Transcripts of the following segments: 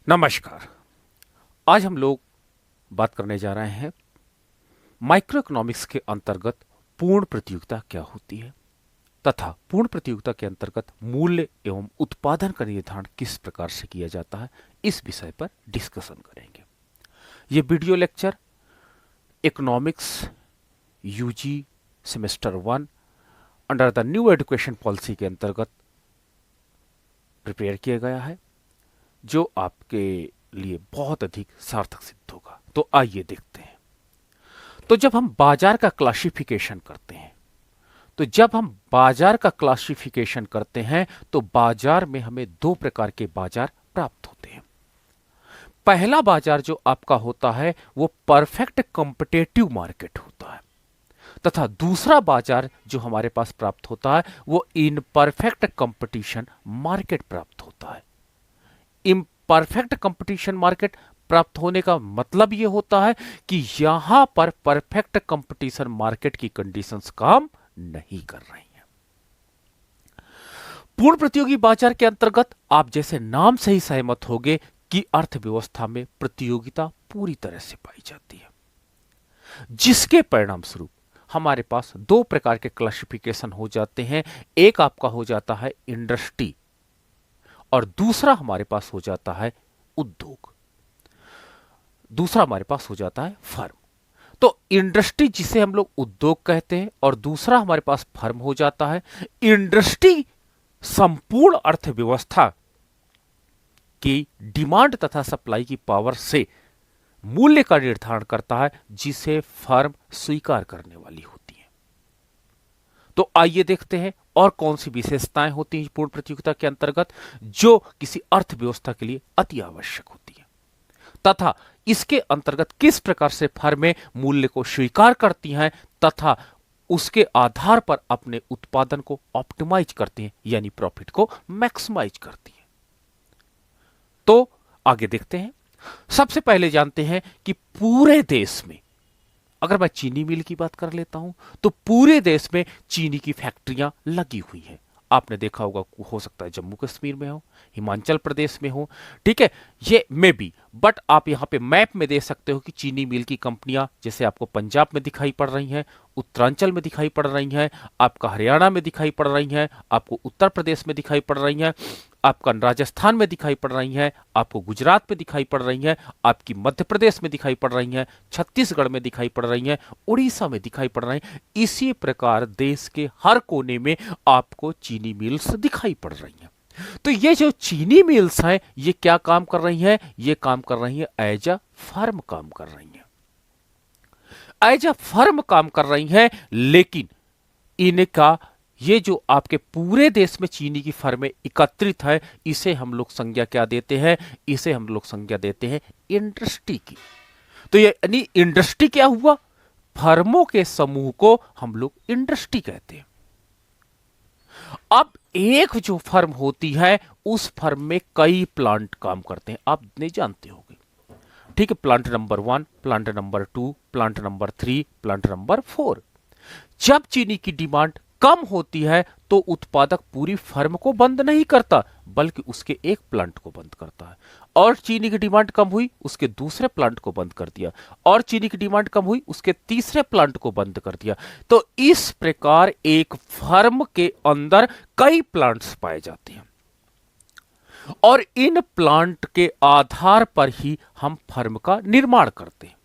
नमस्कार। आज हम लोग बात करने जा रहे हैं माइक्रो इकोनॉमिक्स के अंतर्गत पूर्ण प्रतियोगिता क्या होती है तथा पूर्ण प्रतियोगिता के अंतर्गत मूल्य एवं उत्पादन का निर्धारण किस प्रकार से किया जाता है, इस विषय पर डिस्कशन करेंगे। ये video lecture economics UG semester 1 under the new education policy के अंतर्गत प्रिपेयर किया गया है, जो आपके लिए बहुत अधिक सार्थक सिद्ध होगा। तो आइए देखते हैं। तो जब हम बाजार का क्लासिफिकेशन करते हैं तो बाजार में हमें दो प्रकार के बाजार प्राप्त होते हैं। पहला बाजार जो आपका होता है वो परफेक्ट कॉम्पिटिटिव मार्केट होता है तथा दूसरा बाजार जो हमारे पास प्राप्त होता है वो इनपरफेक्ट कंपटीशन मार्केट प्राप्त होता है। इम्परफेक्ट कंपटीशन मार्केट प्राप्त होने का मतलब यह होता है कि यहां पर परफेक्ट कंपटीशन मार्केट की कंडीशंस काम नहीं कर रही हैं। पूर्ण प्रतियोगी बाजार के अंतर्गत आप जैसे नाम से ही सहमत होंगे कि अर्थव्यवस्था में प्रतियोगिता पूरी तरह से पाई जाती है, जिसके परिणाम स्वरूप हमारे पास दो प्रकार के क्लासिफिकेशन हो जाते हैं। एक आपका हो जाता है इंडस्ट्री और दूसरा हमारे पास हो जाता है उद्योग, दूसरा हमारे पास हो जाता है फर्म। तो इंडस्ट्री जिसे हम लोग उद्योग कहते हैं और दूसरा हमारे पास फर्म हो जाता है। इंडस्ट्री संपूर्ण अर्थव्यवस्था की डिमांड तथा सप्लाई की पावर से मूल्य का निर्धारण करता है, जिसे फर्म स्वीकार करने वाली होती है। तो आइए देखते हैं और कौन सी विशेषताएं होती हैं पूर्ण प्रतियोगिता के अंतर्गत जो किसी अर्थव्यवस्था के लिए अति आवश्यक होती है तथा इसके अंतर्गत किस प्रकार से फर्में मूल्य को स्वीकार करती हैं तथा उसके आधार पर अपने उत्पादन को ऑप्टिमाइज करती हैं, यानी प्रॉफिट को मैक्सिमाइज करती हैं। तो आगे देखते हैं। सबसे पहले जानते हैं कि पूरे देश में, अगर मैं चीनी मिल की बात कर लेता हूं तो पूरे देश में चीनी की फैक्ट्रियां लगी हुई हैं। आपने देखा होगा, हो सकता है जम्मू कश्मीर में हो, हिमाचल प्रदेश में हो, ठीक है, ये मे बी, बट आप यहां पे मैप में देख सकते हो कि चीनी मिल की कंपनियां जैसे आपको पंजाब में दिखाई पड़ रही हैं, उत्तरांचल में दिखाई पड़ रही हैं, आपका हरियाणा में दिखाई पड़ रही हैं, आपको उत्तर प्रदेश में दिखाई पड़ रही हैं, आपका राजस्थान में दिखाई पड़ रही हैं, आपको गुजरात में दिखाई पड़ रही हैं, आपकी मध्य प्रदेश में दिखाई पड़ रही हैं, छत्तीसगढ़ में दिखाई पड़ रही हैं, उड़ीसा में दिखाई पड़ रही हैं। इसी प्रकार देश के हर कोने में आपको चीनी मिल्स दिखाई पड़ रही हैं। तो ये जो चीनी मिल्स हैं ये क्या काम कर रही हैं? ये काम कर रही हैं एज अ फर्म काम कर रही हैं, एज अ फर्म काम कर रही हैं। लेकिन इनका ये जो आपके पूरे देश में चीनी की फर्में एकत्रित है, इसे हम लोग संज्ञा क्या देते हैं? इसे हम लोग संज्ञा देते हैं इंडस्ट्री की। तो ये यानी इंडस्ट्री क्या हुआ? फर्मों के समूह को हम लोग इंडस्ट्री कहते हैं। अब एक जो फर्म होती है उस फर्म में कई प्लांट काम करते हैं, आप नहीं जानते होंगे, ठीक है। Plant number 1, plant number 2, plant number 3, plant number 4। जब चीनी की डिमांड कम होती है तो उत्पादक पूरी फर्म को बंद नहीं करता बल्कि उसके एक प्लांट को बंद करता है, और चीनी की डिमांड कम हुई उसके दूसरे प्लांट को बंद कर दिया, और चीनी की डिमांड कम हुई उसके तीसरे प्लांट को बंद कर दिया। तो इस प्रकार एक फर्म के अंदर कई प्लांट्स पाए जाते हैं और इन प्लांट के आधार पर ही हम फर्म का निर्माण करते हैं।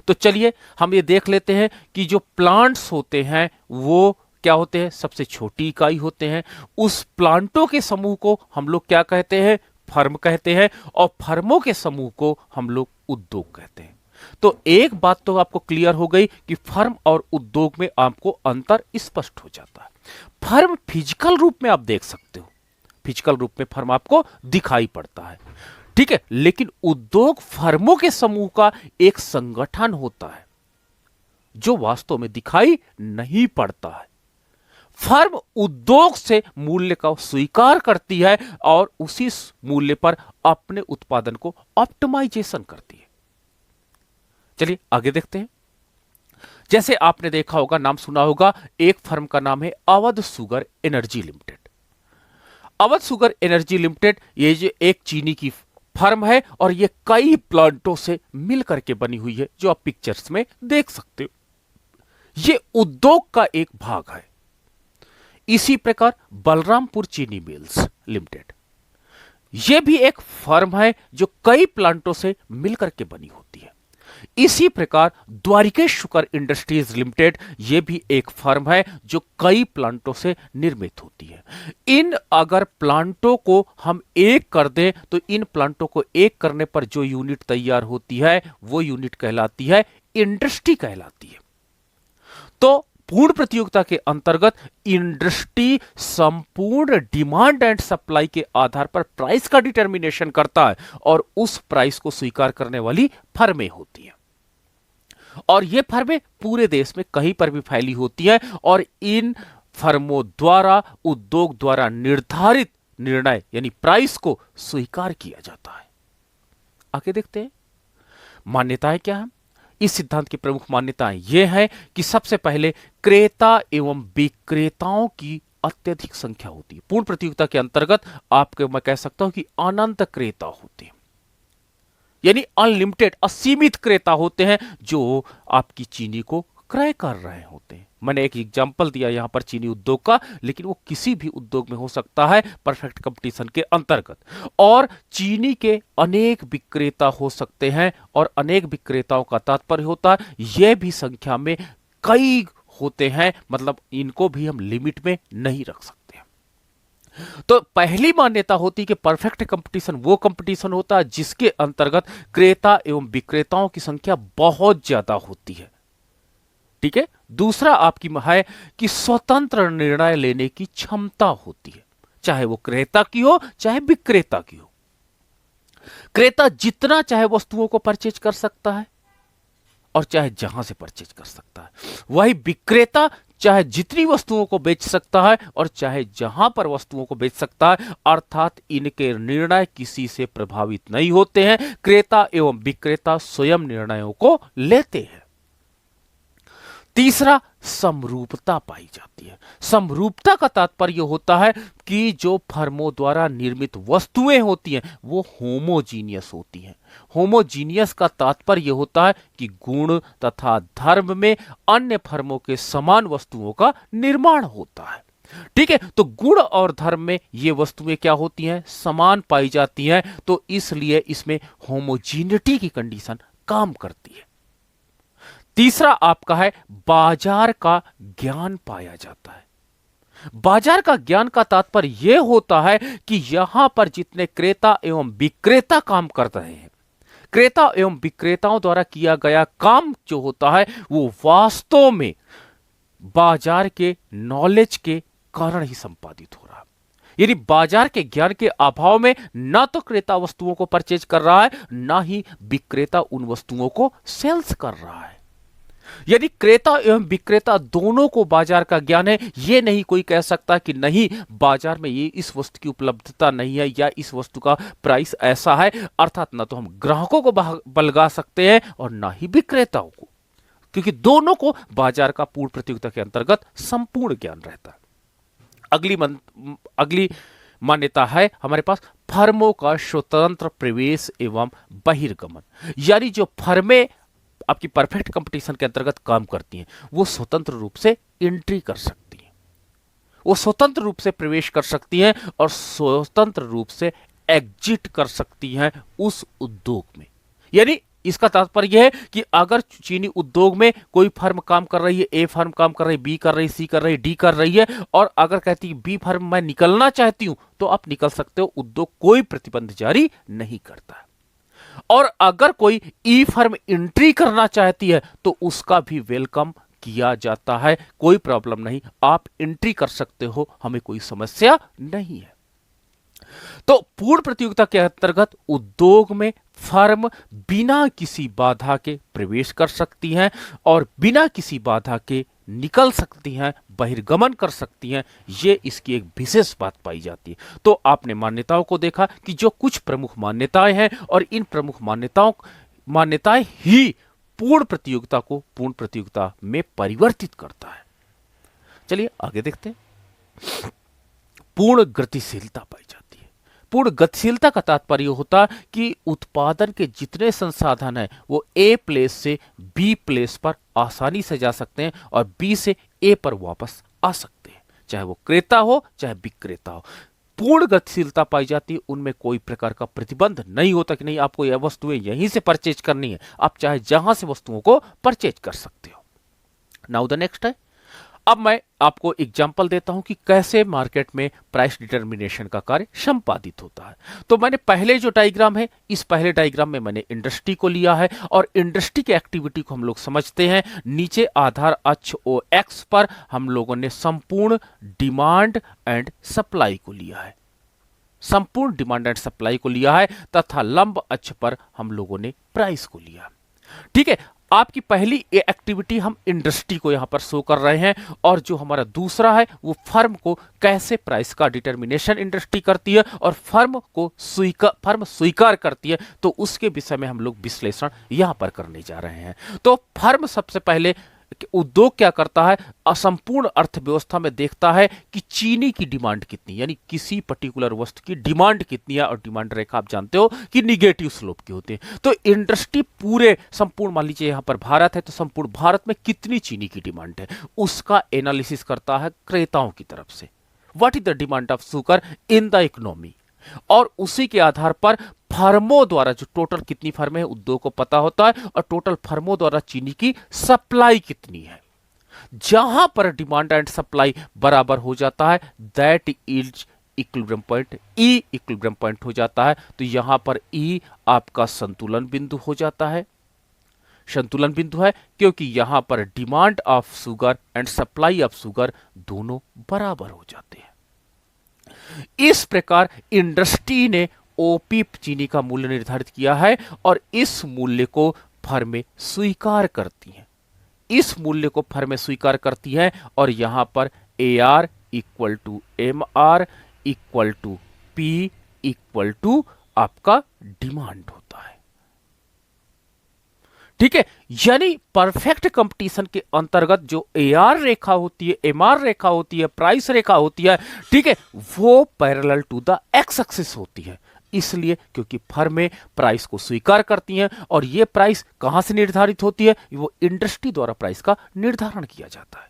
तो चलिए हम ये देख लेते हैं कि जो प्लांट्स होते हैं वो क्या होते हैं? सबसे छोटी इकाई होते हैं। उस प्लांटों के समूह को हम लोग क्या कहते हैं? फर्म कहते हैं, और फर्मों के समूह को हम लोग उद्योग कहते हैं। तो एक बात तो आपको क्लियर हो गई कि फर्म और उद्योग में आपको अंतर स्पष्ट हो जाता है। फर्म फिजिकल रूप में आप देख सकते हो, फिजिकल रूप में फर्म आपको दिखाई पड़ता है, ठीक है। लेकिन उद्योग फर्मों के समूह का एक संगठन होता है जो वास्तव में दिखाई नहीं पड़ता है। फर्म उद्योग से मूल्य का स्वीकार करती है और उसी मूल्य पर अपने उत्पादन को ऑप्टिमाइजेशन करती है। चलिए आगे देखते हैं। जैसे आपने देखा होगा, नाम सुना होगा, एक फर्म का नाम है Awadh sugar energy limited. Awadh sugar energy limited ये जो एक चीनी की फर्म है और ये कई प्लांटों से मिलकर के बनी हुई है, जो आप पिक्चर्स में देख सकते हो। ये उद्योग का एक भाग है। इसी प्रकार बलरामपुर चीनी मिल्स लिमिटेड, यह भी एक फर्म है जो कई प्लांटों से मिलकर के बनी होती है। इसी प्रकार द्वारिकेश शुगर इंडस्ट्रीज लिमिटेड, यह भी एक फर्म है जो कई प्लांटों से निर्मित होती है। इन अगर प्लांटों को हम एक कर दें तो इन प्लांटों को एक करने पर जो यूनिट तैयार होती है वो यूनिट कहलाती है इंडस्ट्री कहलाती है। तो पूर्ण प्रतियोगिता के अंतर्गत इंडस्ट्री संपूर्ण डिमांड एंड सप्लाई के आधार पर प्राइस का डिटर्मिनेशन करता है और उस प्राइस को स्वीकार करने वाली फर्में होती हैं। और ये फर्में पूरे देश में कहीं पर भी फैली होती हैं और इन फर्मों द्वारा उद्योग द्वारा निर्धारित निर्णय यानी प्राइस को स्वीकार किया जाता है। आगे देखते हैं मान्यताएं क्या है। इस सिद्धांत की प्रमुख मान्यताएं यह है कि सबसे पहले क्रेता एवं विक्रेताओं की अत्यधिक संख्या होती है। पूर्ण प्रतियोगिता के अंतर्गत आपके मैं कह सकता हूं कि अनंत क्रेता होते हैं, यानी अनलिमिटेड असीमित क्रेता होते हैं जो आपकी चीनी को क्रय कर रहे होते हैं। मैंने एक एग्जांपल दिया यहां पर चीनी उद्योग का, लेकिन वो किसी भी उद्योग में हो सकता है परफेक्ट कंपटीशन के अंतर्गत। और चीनी के अनेक विक्रेता हो सकते हैं और अनेक विक्रेताओं का तात्पर्य होता है यह भी संख्या में कई होते हैं, मतलब इनको भी हम लिमिट में नहीं रख सकते। तो पहली मान्यता होती है कि परफेक्ट कंपटीशन वो कंपटीशन होता है जिसके अंतर्गत क्रेता एवं विक्रेताओं की संख्या बहुत ज्यादा होती है। ठीक है। दूसरा आपकी है कि स्वतंत्र निर्णय लेने की क्षमता होती है, चाहे वो क्रेता की हो चाहे विक्रेता की हो। क्रेता जितना चाहे वस्तुओं को परचेज कर सकता है और चाहे जहां से परचेज कर सकता है, वही विक्रेता चाहे जितनी वस्तुओं को बेच सकता है और चाहे जहां पर वस्तुओं को बेच सकता है, अर्थात इनके निर्णय किसी से प्रभावित नहीं होते हैं। क्रेता एवं विक्रेता स्वयं निर्णयों को लेते हैं। तीसरा समरूपता पाई जाती है। समरूपता का तात्पर्य होता है कि जो फर्मों द्वारा निर्मित वस्तुएं होती हैं वो होमोजीनियस होती हैं। होमोजीनियस का तात्पर्य होता है कि गुण तथा धर्म में अन्य फर्मों के समान वस्तुओं का निर्माण होता है। ठीक है। तो गुण और धर्म में ये वस्तुएं क्या होती हैं, समान पाई जाती हैं, तो इसलिए इसमें होमोजीनिटी की कंडीशन काम करती है। तीसरा आपका है बाजार का ज्ञान पाया जाता है। बाजार का ज्ञान का तात्पर्य यह होता है कि यहां पर जितने क्रेता एवं विक्रेता काम कर रहे हैं, क्रेता एवं विक्रेताओं द्वारा किया गया काम जो होता है वो वास्तव में बाजार के नॉलेज के कारण ही संपादित हो रहा है। यानी बाजार के ज्ञान के अभाव में ना तो क्रेता वस्तुओं को परचेज कर रहा है, ना ही विक्रेता उन वस्तुओं को सेल्स कर रहा है। यदि क्रेता एवं विक्रेता दोनों को बाजार का ज्ञान है, यह नहीं कोई कह सकता कि नहीं बाजार में ये इस वस्तु की उपलब्धता नहीं है या इस वस्तु का प्राइस ऐसा है, अर्थात ना तो हम ग्राहकों को बलगा सकते हैं और ना ही विक्रेताओं को, क्योंकि दोनों को बाजार का पूर्ण प्रतियोगिता के अंतर्गत संपूर्ण ज्ञान रहता है। अगली मान्यता है हमारे पास फर्मों का स्वतंत्र प्रवेश एवं बहिर्गमन। यानी जो फर्में आपकी परफेक्ट कंपटीशन के अंतर्गत काम करती हैं वो स्वतंत्र रूप से एंट्री कर सकती हैं, वो स्वतंत्र रूप से प्रवेश कर सकती हैं और स्वतंत्र रूप से एग्जिट कर सकती हैं उस उद्योग में। यानी इसका तात्पर्य है कि अगर चीनी उद्योग में कोई फर्म काम कर रही है, ए फर्म काम कर रही है, बी कर रही है, सी कर रही है, डी कर रही है, और अगर कहती है बी फर्म मैं निकलना चाहती हूं तो आप निकल सकते हो, उद्योग कोई प्रतिबंध जारी नहीं करता। और अगर कोई ई फर्म एंट्री करना चाहती है तो उसका भी वेलकम किया जाता है, कोई प्रॉब्लम नहीं, आप एंट्री कर सकते हो, हमें कोई समस्या नहीं है। तो पूर्ण प्रतियोगिता के अंतर्गत उद्योग में फर्म बिना किसी बाधा के प्रवेश कर सकती हैं और बिना किसी बाधा के निकल सकती हैं, बहिर्गमन कर सकती हैं। ये इसकी एक विशेष बात पाई जाती है। तो आपने मान्यताओं को देखा कि जो कुछ प्रमुख मान्यताएं हैं और इन प्रमुख मान्यताएं ही पूर्ण प्रतियोगिता को पूर्ण प्रतियोगिता में परिवर्तित करता है। चलिए आगे देखते हैं। पूर्ण गतिशीलता पाई जाती है। पूर्ण गतिशीलता का तात्पर्य होता है कि उत्पादन के जितने संसाधन हैं वो ए प्लेस से बी प्लेस पर आसानी से जा सकते हैं और बी से ए पर वापस आ सकते हैं, चाहे वो क्रेता हो चाहे विक्रेता हो। पूर्ण गतिशीलता पाई जाती है, उनमें कोई प्रकार का प्रतिबंध नहीं होता कि नहीं आपको यह वस्तुएं यहीं से परचेज करनी है, आप चाहे जहां से वस्तुओं को परचेज कर सकते हो। नाउ द नेक्स्ट है, अब मैं आपको एग्जांपल देता हूं कि कैसे मार्केट में प्राइस डिटर्मिनेशन का कार्य संपादित होता है। तो मैंने पहले जो डायग्राम है, इस पहले डायग्राम में मैंने इंडस्ट्री को लिया है और इंडस्ट्री की एक्टिविटी को हम लोग समझते हैं। नीचे आधार अक्ष ओ एक्स पर हम लोगों ने संपूर्ण डिमांड एंड सप्लाई को लिया है, संपूर्ण डिमांड एंड सप्लाई को लिया है, तथा लंब अक्ष पर हम लोगों ने प्राइस को लिया। ठीक है, आपकी पहली एक्टिविटी हम इंडस्ट्री को यहां पर शो कर रहे हैं और जो हमारा दूसरा है वो फर्म को कैसे प्राइस का डिटर्मिनेशन इंडस्ट्री करती है और फर्म स्वीकार करती है, तो उसके विषय में हम लोग विश्लेषण यहां पर करने जा रहे हैं। तो फर्म सबसे पहले उद्योग क्या करता है, असंपूर्ण अर्थव्यवस्था में देखता है कि चीनी की डिमांड कितनी, यानी किसी पर्टिकुलर वस्तु की डिमांड कितनी है, और डिमांड रेखा आप जानते हो कि निगेटिव स्लोप की होती है। तो इंडस्ट्री पूरे संपूर्ण, मान लीजिए यहां पर भारत है तो संपूर्ण भारत में कितनी चीनी की डिमांड है उसका एनालिसिस करता है क्रेताओं की तरफ से, what is the demand of sugar in the economy, और उसी के आधार पर फर्मों द्वारा जो टोटल कितनी फर्में हैं उद्योग को पता होता है और टोटल फर्मों द्वारा चीनी की सप्लाई कितनी है। जहां पर डिमांड एंड सप्लाई बराबर हो जाता है that is equilibrium point, E equilibrium point हो जाता है। तो यहां पर ई आपका संतुलन बिंदु हो जाता है, संतुलन बिंदु है क्योंकि यहां पर demand of sugar and supply of sugar दोनों बराबर हो जाते हैं। इस प्रकार इंडस्ट्री ने ओपी चीनी का मूल्य निर्धारित किया है और इस मूल्य को फर्में स्वीकार करती हैं, इस मूल्य को फर्में स्वीकार करती हैं और यहां पर A R equal to M R equal to P equal to आपका डिमांड होता है। ठीक है, यानी परफेक्ट कंपटीशन के अंतर्गत जो एआर रेखा होती है, एमआर रेखा होती है, प्राइस रेखा होती है, ठीक है, वो parallel to the x axis होती है। इसलिए क्योंकि फर्में प्राइस को स्वीकार करती हैं और ये प्राइस कहां से निर्धारित होती है, वो इंडस्ट्री द्वारा प्राइस का निर्धारण किया जाता है।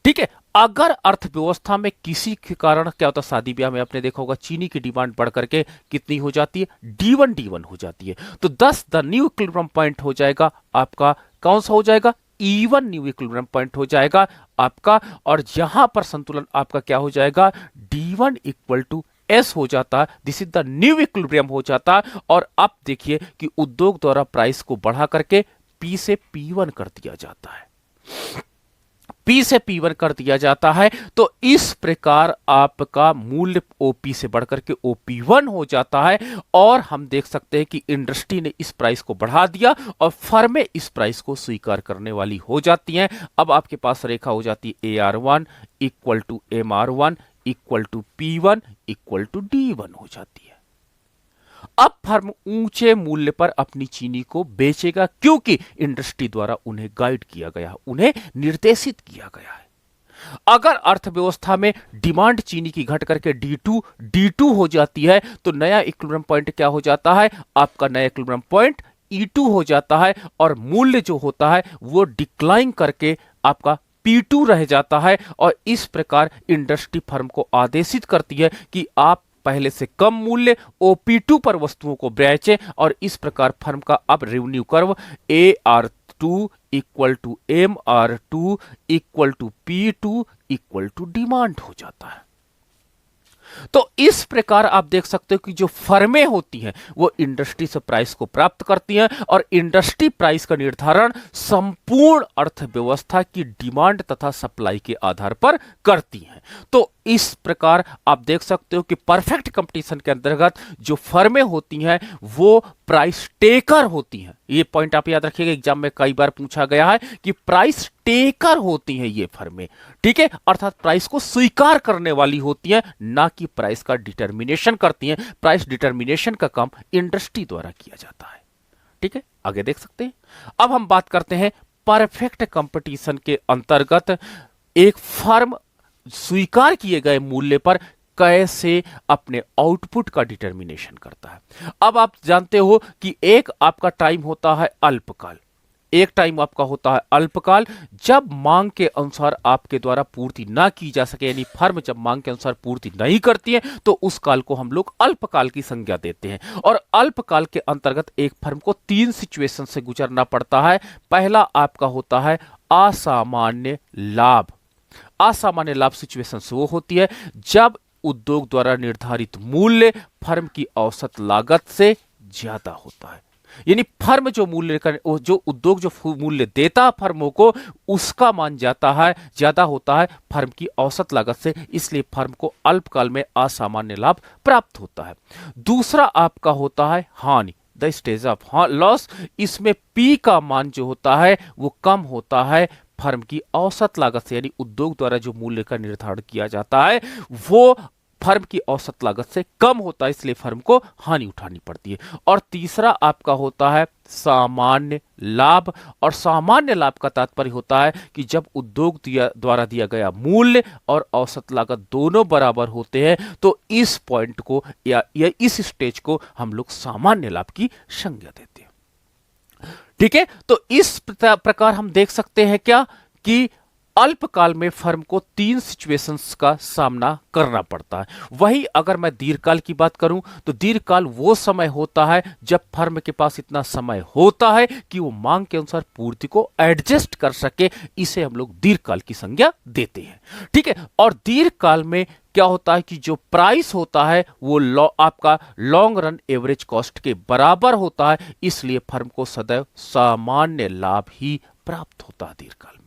ठीक है, अगर अर्थव्यवस्था में किसी के कारण क्या होता है, शादी ब्याह में आपने देखा होगा चीनी की डिमांड बढ़ करके कितनी हो जाती है, D1 हो जाती है, तो 10 द न्यू इक्विलिब्रियम पॉइंट हो जाएगा आपका, कौन सा हो जाएगा, E1 न्यू इक्विलिब्रियम पॉइंट हो जाएगा आपका, और यहां पर संतुलन आपका क्या हो जाएगा, D1 इक्वल टू एस हो जाता है, this is the new equilibrium हो जाता है। और अब देखिए कि उद्योग द्वारा प्राइस को बढ़ा करके P से P1 कर दिया जाता है, P से P1 कर दिया जाता है। तो इस प्रकार आपका मूल्य OP से बढ़कर के OP1 हो जाता है और हम देख सकते हैं कि इंडस्ट्री ने इस प्राइस को बढ़ा दिया और फर्में इस प्राइस को स्वीकार करने वाली हो जाती हैं। अब आपके पास रेखा हो जाती है AR1 equal to MR1 equal to P1 equal to D1 हो जाती है। अब फर्म ऊंचे मूल्य पर अपनी चीनी को बेचेगा क्योंकि इंडस्ट्री द्वारा उन्हें गाइड किया गया, उन्हें निर्देशित किया गया है। अगर अर्थव्यवस्था में डिमांड चीनी की घट करके D2 हो जाती है तो नया इक्विलिब्रियम पॉइंट क्या हो जाता है, आपका नया इक्विलिब्रियम पॉइंट E2 हो जाता है और मूल्य जो होता है वो डिक्लाइन करके आपका P2 रह जाता है। और इस प्रकार इंडस्ट्री फर्म को आदेशित करती है कि आप पहले से कम मूल्य OP2 पर वस्तुओं को बेचें और इस प्रकार फर्म का अब revenue curve AR2 equal to MR2 equal to P2 equal to demand हो जाता है। तो इस प्रकार आप देख सकते हो कि जो फर्में होती हैं वो इंडस्ट्री से प्राइस को प्राप्त करती हैं और इंडस्ट्री प्राइस का निर्धारण संपूर्ण अर्थव्यवस्था की डिमांड तथा सप्लाई के आधार पर करती हैं। तो इस प्रकार आप देख सकते हो कि परफेक्ट कंपटीशन के अंतर्गत जो फर्में होती हैं वो प्राइस टेकर होती हैं। ये पॉइंट आप याद रखिएगा, एग्जाम में कई बार पूछा गया है कि प्राइस टेकर होती हैं ये फर्में, ठीक है, अर्थात प्राइस को स्वीकार करने वाली होती हैं, ना कि प्राइस का डिटर्मिनेशन करती हैं। प्राइस डिटर्मिनेशन का काम इंडस्ट्री द्वारा किया जाता है। ठीक है, आगे देख सकते हैं। अब हम बात करते हैं परफेक्ट कंपटीशन के अंतर्गत एक फर्म स्वीकार किए गए मूल्य पर कैसे अपने आउटपुट का डिटर्मिनेशन करता है। अब आप जानते हो कि एक आपका टाइम होता है अल्पकाल, एक टाइम आपका होता है अल्पकाल, जब मांग के अनुसार आपके द्वारा पूर्ति ना की जा सके, यानी फर्म जब मांग के अनुसार पूर्ति नहीं करती है तो उस काल को हम लोग अल्पकाल की संज्ञा देते हैं। और अल्पकाल के अंतर्गत एक फर्म को 3 सिचुएशन से गुजरना पड़ता है। पहला आपका होता है असामान्य लाभ। असामान्य लाभ सिचुएशन वो होती है जब उद्योग द्वारा निर्धारित मूल्य फर्म की औसत लागत से ज्यादा होता है, यानी फर्म जो मूल्य जो उद्योग जो मूल्य देता है फर्मों को, उसका मान ज्यादा होता है फर्म की औसत लागत से, इसलिए फर्म को अल्पकाल में असामान्य लाभ प्राप्त होता है। दूसरा आपका होता है हानि, द स्टेज ऑफ लॉस। इसमें पी का मान जो होता है वो कम होता है फर्म की औसत लागत से, यानी उद्योग द्वारा जो मूल्य का निर्धारण किया जाता है वो फर्म की औसत लागत से कम होता है, इसलिए फर्म को हानि उठानी पड़ती है। और तीसरा आपका होता है सामान्य लाभ। और सामान्य लाभ का तात्पर्य होता है कि जब उद्योग द्वारा दिया गया मूल्य और औसत लागत दोनों बराबर होते हैं तो इस पॉइंट को या इस स्टेज को हम लोग सामान्य लाभ की संज्ञा देते हैं। ठीक है, तो इस प्रकार हम देख सकते हैं क्या कि अल्पकाल में फर्म को 3 सिचुएशंस का सामना करना पड़ता है। वही अगर मैं दीर्घकाल की बात करूं तो दीर्घकाल वो समय होता है जब फर्म के पास इतना समय होता है कि वो मांग के अनुसार पूर्ति को एडजस्ट कर सके, इसे हम लोग दीर्घकाल की संज्ञा देते हैं। ठीक है, और दीर्घकाल में क्या होता है कि जो प्राइस होता है वो आपका लॉन्ग रन एवरेज कॉस्ट के बराबर होता है, इसलिए फर्म को सदैव सामान्य लाभ ही प्राप्त होता है दीर्घकाल में।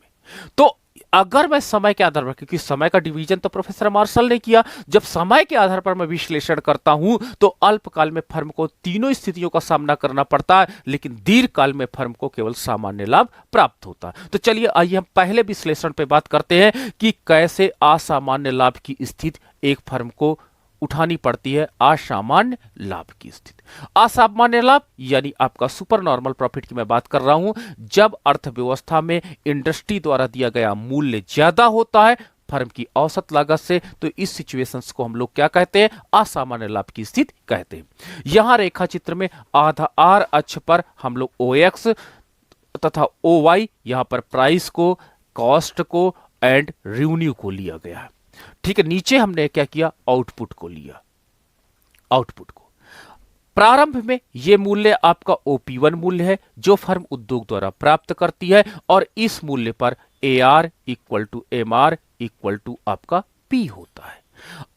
तो अगर मैं समय के आधार पर, क्योंकि समय का डिवीजन तो प्रोफेसर मार्शल ने किया, जब समय के आधार पर मैं विश्लेषण करता हूं तो अल्पकाल में फर्म को तीनों स्थितियों का सामना करना पड़ता है, लेकिन दीर्घकाल में फर्म को केवल सामान्य लाभ प्राप्त होता है। तो चलिए आइए हम पहले विश्लेषण पे बात करते हैं कि कैसे असामान्य लाभ की स्थिति एक फर्म को उठानी पड़ती है। असामान्य लाभ की स्थिति, असामान्य लाभ यानी आपका सुपर नॉर्मल प्रॉफिट की मैं बात कर रहा हूं, जब अर्थव्यवस्था में इंडस्ट्री द्वारा दिया गया मूल्य ज्यादा होता है फर्म की औसत लागत से, तो इस सिचुएशंस को हम लोग क्या कहते हैं, असामान्य लाभ की स्थिति कहते हैं। यहां रेखा चित्र में आधा आर अक्ष पर हम लोग OX तथा OY, यहां पर प्राइस को, कॉस्ट को एंड रेवेन्यू को लिया गया है। ठीक है, नीचे हमने क्या किया, आउटपुट को लिया। आउटपुट को प्रारंभ में यह मूल्य आपका OP1 मूल्य है जो फर्म उद्योग द्वारा प्राप्त करती है, और इस मूल्य पर AR equal to MR equal to आपका P होता है।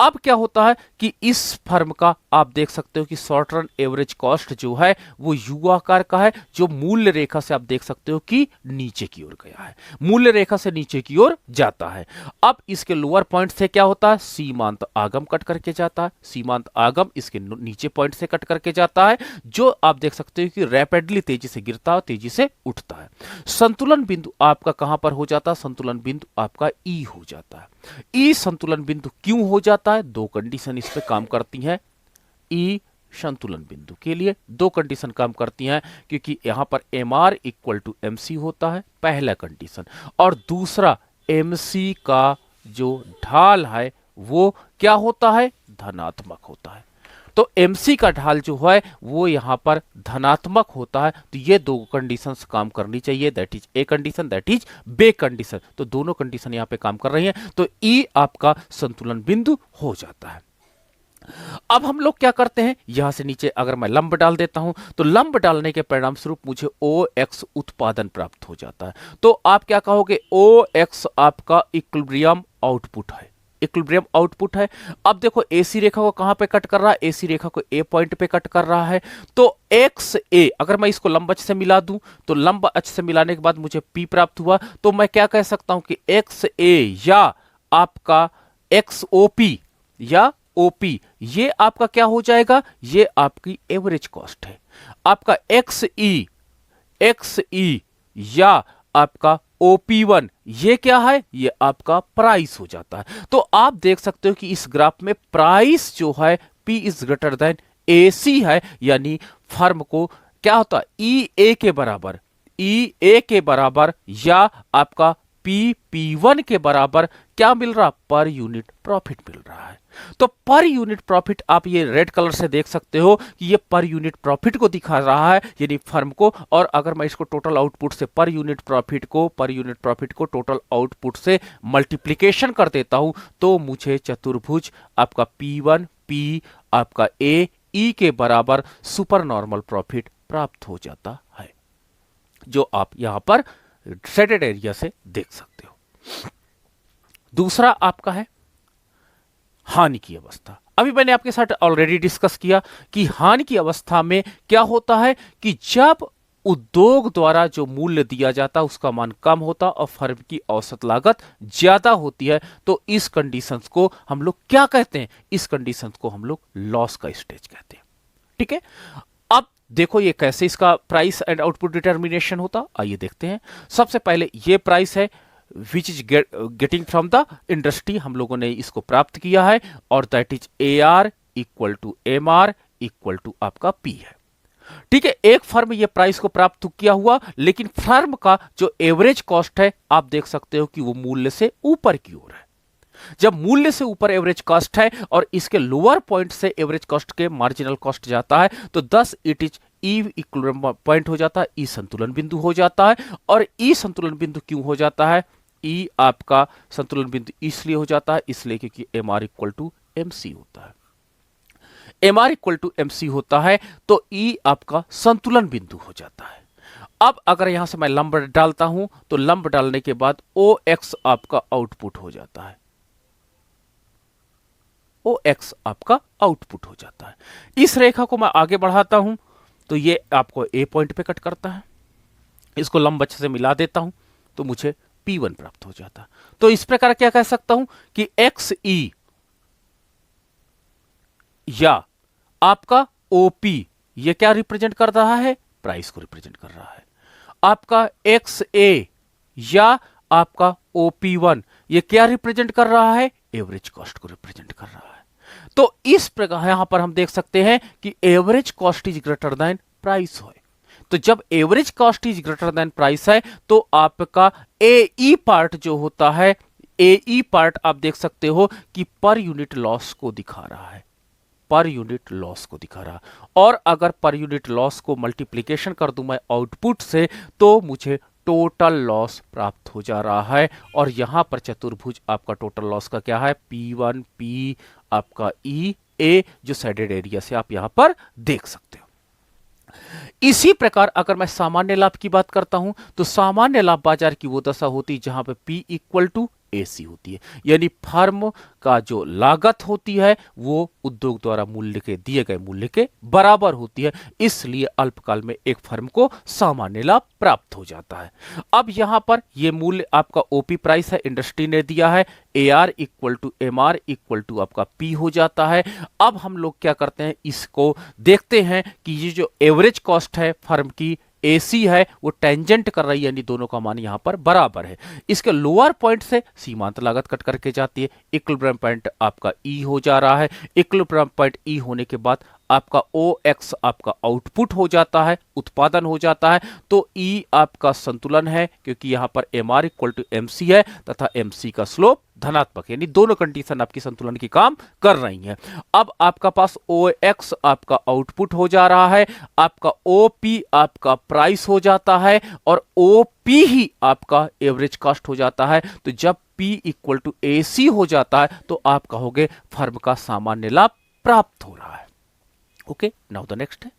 अब क्या होता है कि इस फर्म का आप देख सकते हो कि शॉर्ट रन एवरेज कॉस्ट जो है वो यू आकार का है, जो मूल्य रेखा से आप देख सकते हो कि नीचे की ओर गया है, मूल्य रेखा से नीचे की ओर जाता है। अब इसके लोअर पॉइंट से क्या होता है, सीमांत आगम कट करके जाता है, सीमांत आगम इसके नीचे पॉइंट से कट करके जाता है, जो आप देख सकते हो कि रैपिडली तेजी से गिरता है, तेजी से उठता है। संतुलन बिंदु आपका कहां पर हो जाता है, संतुलन बिंदु आपका ई हो जाता है। ई संतुलन बिंदु क्यों हो जाता है, 2 कंडीशन इस पे काम करती हैं। ई संतुलन बिंदु के लिए 2 कंडीशन काम करती हैं, क्योंकि यहां पर MR इक्वल टू MC होता है, पहला कंडीशन, और दूसरा MC का जो ढाल है वो क्या होता है, धनात्मक होता है। तो MC का ढाल जो है वो यहां पर धनात्मक होता है, तो ये 2 कंडीशंस काम करनी चाहिए, that is a condition, that is B condition. तो दोनों कंडीशन यहां पे काम कर रही हैं, तो ई आपका संतुलन बिंदु हो जाता है। अब हम लोग क्या करते हैं, यहां से नीचे अगर मैं लंब डाल देता हूं तो लंब डालने के परिणाम स्वरूप मुझे OX उत्पादन प्राप्त हो जाता है। तो आप क्या कहोगे, OX आपका इक्विलिब्रियम आउटपुट है, इक्विलिब्रियम आउटपुट है। अब देखो AC रेखा को कहां पे कट कर रहा है, AC रेखा को A पॉइंट पे कट कर रहा है, तो XA अगर मैं इसको लंब अक्ष से मिला दूं तो लंब अक्ष से मिलाने के बाद मुझे P प्राप्त हुआ, तो मैं क्या कह सकता हूं कि XA या आपका XOP या OP ये आपका क्या हो जाएगा, ये आपकी एवरेज कॉस्ट है। आपका XE या आपका OP1 ये क्या है, ये आपका प्राइस हो जाता है। तो आप देख सकते हो कि इस ग्राफ में प्राइस जो है P is greater than AC है, यानी फर्म को क्या होता है, EA के बराबर या आपका P1 के बराबर क्या मिल रहा, पर यूनिट प्रॉफिट मिल रहा है। तो पर यूनिट प्रॉफिट आप ये रेड कलर से देख सकते हो कि ये पर यूनिट प्रॉफिट को दिखा रहा है, यानी फर्म को। और अगर मैं इसको टोटल आउटपुट से पर यूनिट प्रॉफिट को टोटल आउटपुट से मल्टीप्लिकेशन कर देता हूं तो मुझे चतुर्भुज आपका P1 P आपका A E के बराबर सुपर नॉर्मल प्रॉफिट प्राप्त हो जाता है, जो आप यहां पर शेडेड एरिया से देख सकते हो। दूसरा आपका है हानि की अवस्था। अभी मैंने आपके साथ ऑलरेडी डिस्कस किया कि हानि की अवस्था में क्या होता है कि जब उद्योग द्वारा जो मूल्य दिया जाता है उसका मान कम होता और फर्म की औसत लागत ज्यादा होती है, तो इस कंडीशंस को हम लोग क्या कहते हैं, इस कंडीशंस को हम लोग लॉस का स्टेज कहते हैं। ठीक है, अब देखो ये कैसे इसका प्राइस एंड आउटपुट डिटर्मिनेशन होता, आइए देखते हैं। सबसे पहले ये प्राइस है which is getting from the industry, हम लोगों ने इसको प्राप्त किया है, और that is AR equal to MR equal to आपका P है। ठीक है, एक फर्म ये प्राइस को प्राप्त किया हुआ, लेकिन फर्म का जो एवरेज कॉस्ट है आप देख सकते हो कि वो मूल्य से ऊपर की ओर है। जब मूल्य से ऊपर एवरेज कॉस्ट है और इसके लोअर पॉइंट से एवरेज कॉस्ट के मार्जिनल कॉस्ट जाता है, तो 10 it is E equilibrium point हो जाता है, ई संतुलन बिंदु हो जाता है। और ई संतुलन बिंदु क्यों हो जाता है, ई आपका संतुलन बिंदु इसलिए हो जाता है इसलिए क्योंकि MR इक्वल टू MC होता है। MR इक्वल टू MC होता है तो ई आपका संतुलन बिंदु हो जाता है। अब अगर यहां से मैं लंब डालता हूं तो लंब डालने के बाद OX आपका आउटपुट हो जाता है, OX आपका आउटपुट हो जाता है। इस रेखा को मैं आगे बढ़ाता हूं तो ये आपको A पॉइंट पे कट करता है, इसको लंब अच्छे से मिला देता हूं तो मुझे P1 प्राप्त हो जाता है। तो इस प्रकार क्या कह सकता हूं कि XE या आपका OP ये क्या रिप्रेजेंट कर रहा है, प्राइस को रिप्रेजेंट कर रहा है। आपका XA या आपका OP1 ये क्या रिप्रेजेंट कर रहा है, एवरेज कॉस्ट को रिप्रेजेंट कर रहा है। तो इस प्रकार यहां पर हम देख सकते हैं कि average cost is greater than price है। तो जब average cost is greater than price है तो आपका AE पार्ट जो होता है, AE पार्ट आप देख सकते हो कि पर यूनिट लॉस को दिखा रहा है, पर यूनिट लॉस को दिखा रहा। और अगर पर यूनिट लॉस को मल्टीप्लिकेशन कर दूं मैं आउटपुट से तो मुझे टोटल लॉस प्राप्त हो जा रहा है। और यहां पर चतुर्भुज आपका टोटल लॉस का क्या है, P1 P आपका E A, जो शेडेड एरिया से आप यहां पर देख सकते हो। इसी प्रकार अगर मैं सामान्य लाभ की बात करता हूं तो सामान्य लाभ बाजार की वो दशा होती है जहां पे P इक्वल टू AC होती है, यानी फर्म का जो लागत होती है वो उद्योग द्वारा मूल्य के दिए गए मूल्य के बराबर होती है, इसलिए अल्पकाल में एक फर्म को सामान्य लाभ प्राप्त हो जाता है। अब यहां पर ये मूल्य आपका OP प्राइस है, इंडस्ट्री ने दिया है, AR equal to MR equal to आपका P हो जाता है। अब हम लोग क्या करते हैं, इसको देखते हैं कि ये जो एवरेज कॉस्ट है फर्म की AC है वो टेंजेंट कर रही है, यानी दोनों का मान यहां पर बराबर है। इसके लोअर पॉइंट से सीमांत लागत कट करके जाती है, इक्विलिब्रियम पॉइंट आपका E हो जा रहा है। इक्विलिब्रियम पॉइंट E होने के बाद आपका OX आपका आउटपुट हो जाता है, उत्पादन हो जाता है। तो E आपका संतुलन है क्योंकि यहां पर MR इक्वल टू MC है तथा MC का स्लोप धनात्मक, यानी दोनों कंडीशन आपकी संतुलन की काम कर रही हैं। अब आपका पास OX आपका आउटपुट हो जा रहा है, आपका OP आपका प्राइस हो जाता है और OP ही आपका एवरेज कॉस्ट हो जाता है। तो जब P इक्वल टू AC हो जाता है तो आप कहोगे फर्म का सामान्य लाभ प्राप्त हो रहा है। ओके, नाउ द नेक्स्ट है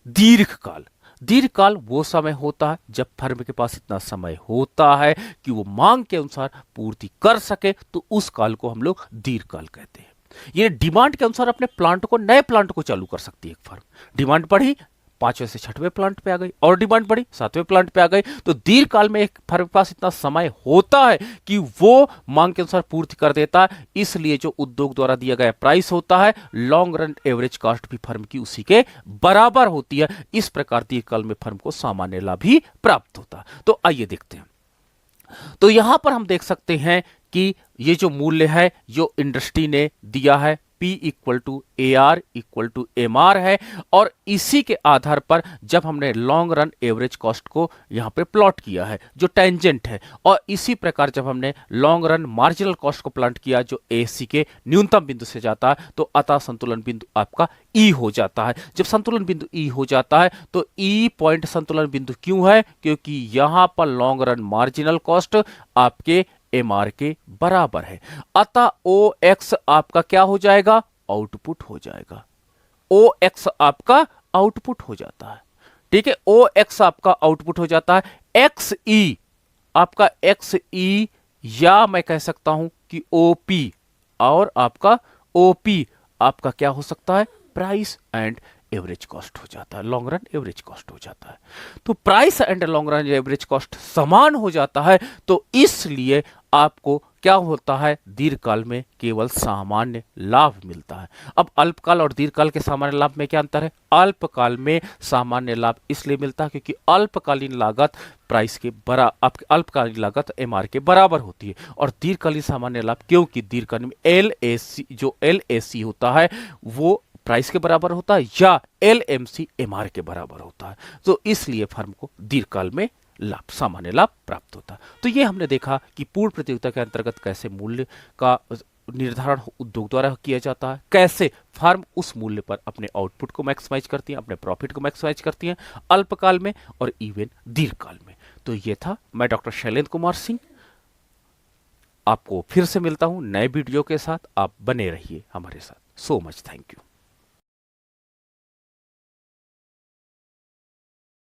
दीर्घकाल। दीर्घकाल वो समय होता है जब फर्म के पास इतना समय होता है कि वो मांग के अनुसार पूर्ति कर सके, तो उस काल को हम लोग दीर्घकाल कहते हैं। ये डिमांड के अनुसार अपने प्लांट को, नए प्लांट को चालू कर सकती है एक फर्म। डिमांड बढ़ी 5वें से 6वें प्लांट पे आ गई, और डिमांड बढ़ी 7वें प्लांट पे आ गई। तो दीर्घकाल में एक फर्म के पास इतना समय होता है कि वो मांग के अनुसार पूर्ति कर देता है, इसलिए जो उद्योग द्वारा दिया गया प्राइस होता है, लॉन्ग रन एवरेज कॉस्ट भी फर्म की उसी के बराबर होती है। इस प्रकार दीर्घकाल में फर्म को सामान्य लाभ भी प्राप्त होता है। तो आइए देखते हैं। तो यहां पर हम देख सकते हैं कि ये जो मूल्य है जो इंडस्ट्री ने दिया है P equal to AR equal to MR है, और इसी के आधार पर जब हमने लॉन्ग रन एवरेज कॉस्ट को यहां पे प्लॉट किया है जो टेंजेंट है, और इसी प्रकार जब हमने लॉन्ग रन मार्जिनल कॉस्ट को प्लॉट किया जो AC के न्यूनतम बिंदु से जाता है, तो अतः संतुलन बिंदु आपका E हो जाता है। जब संतुलन बिंदु E हो जाता है तो E पॉइंट संतुलन बिंदु क्यों है? क्योंकि यहां पर लॉन्ग रन मार्जिनल कॉस्ट आपके MR के बराबर है, अतः OX आपका क्या हो जाएगा? आउटपुट हो जाएगा। OX आपका आउटपुट हो जाता है, ठीक है। OX आपका आउटपुट हो जाता है। XE आपका XE, या मैं कह सकता हूं कि OP, और आपका OP आपका क्या हो सकता है? प्राइस एंड एवरेज कॉस्ट हो जाता है, लॉन्ग रन एवरेज कॉस्ट हो जाता है। तो price and long run average cost समान हो जाता है, तो इसलिए आपको क्या होता है? दीर्घकाल में केवल सामान्य लाभ मिलता है। अब अल्पकाल और दीर्घकाल के सामान्य लाभ में क्या अंतर है? अल्पकाल में सामान्य लाभ इसलिए मिलता है क्योंकि अल्पकालीन लागत प्राइस के आपके अल्पकालीन लागत MR के बराबर होती है, और दीर्घकालीन सामान्य लाभ क्योंकि दीर्घकालीन में LAC जो LAC होता है वो प्राइस के बराबर होता है, या LMC MR के बराबर होता है, तो इसलिए फर्म को दीर्घकाल में लाभ, सामान्य लाभ प्राप्त होता है। तो ये हमने देखा कि पूर्ण प्रतियोगिता के अंतर्गत कैसे मूल्य का निर्धारण उद्योग द्वारा किया जाता है, कैसे फर्म उस मूल्य पर अपने आउटपुट को मैक्सिमाइज करती है, अपने प्रॉफिट को मैक्सिमाइज करती है अल्पकाल में और इवन दीर्घकाल में। तो ये था, मैं डॉक्टर शैलेंद्र कुमार सिंह आपको फिर से मिलता हूं नए वीडियो के साथ। आप बने रहिए हमारे साथ। So much, thank you.